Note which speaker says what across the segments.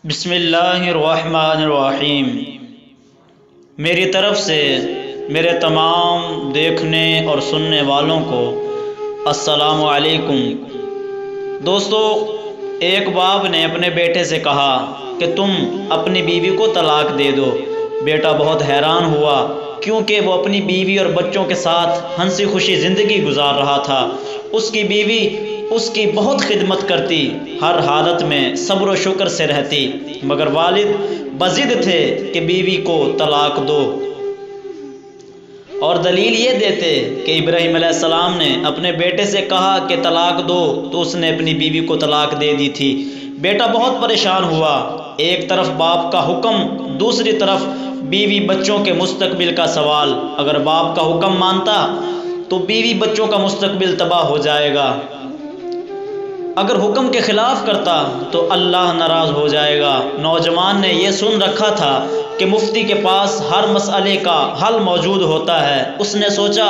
Speaker 1: بسم اللہ الرحمن الرحیم۔ میری طرف سے میرے تمام دیکھنے اور سننے والوں کو السلام علیکم۔ دوستو، ایک باپ نے اپنے بیٹے سے کہا کہ تم اپنی بیوی کو طلاق دے دو۔ بیٹا بہت حیران ہوا کیونکہ وہ اپنی بیوی اور بچوں کے ساتھ ہنسی خوشی زندگی گزار رہا تھا۔ اس کی بیوی اس کی بہت خدمت کرتی، ہر حالت میں صبر و شکر سے رہتی، مگر والد بضد تھے کہ بیوی کو طلاق دو، اور دلیل یہ دیتے کہ ابراہیم علیہ السلام نے اپنے بیٹے سے کہا کہ طلاق دو تو اس نے اپنی بیوی کو طلاق دے دی تھی۔ بیٹا بہت پریشان ہوا، ایک طرف باپ کا حکم، دوسری طرف بیوی بچوں کے مستقبل کا سوال۔ اگر باپ کا حکم مانتا تو بیوی بچوں کا مستقبل تباہ ہو جائے گا، اگر حکم کے خلاف کرتا تو اللہ ناراض ہو جائے گا۔ نوجوان نے یہ سن رکھا تھا کہ مفتی کے پاس ہر مسئلے کا حل موجود ہوتا ہے۔ اس نے سوچا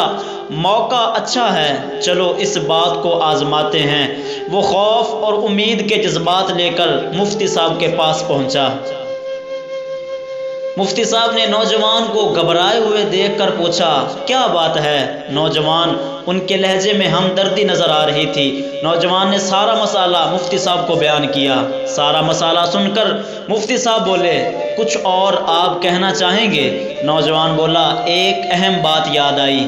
Speaker 1: موقع اچھا ہے، چلو اس بات کو آزماتے ہیں۔ وہ خوف اور امید کے جذبات لے کر مفتی صاحب کے پاس پہنچا۔ مفتی صاحب نے نوجوان کو گھبرائے ہوئے دیکھ کر پوچھا کیا بات ہے؟ نوجوان ان کے لہجے میں ہمدردی نظر آ رہی تھی۔ نوجوان نے سارا مسئلہ مفتی صاحب کو بیان کیا۔ سارا مسئلہ سن کر مفتی صاحب بولے کچھ اور آپ کہنا چاہیں گے؟ نوجوان بولا ایک اہم بات یاد آئی،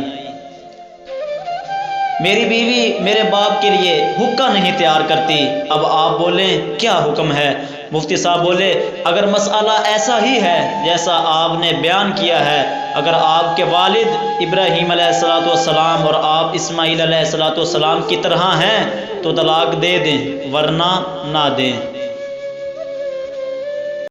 Speaker 1: میری بیوی میرے باپ کے لیے حقہ نہیں تیار کرتی۔ اب آپ بولیں کیا حکم ہے؟ مفتی صاحب بولے اگر مسئلہ ایسا ہی ہے جیسا آپ نے بیان کیا ہے، اگر آپ کے والد ابراہیم علیہ السلام اور آپ اسماعیل علیہ السلام کی طرح ہیں تو طلاق دے دیں، ورنہ نہ دیں۔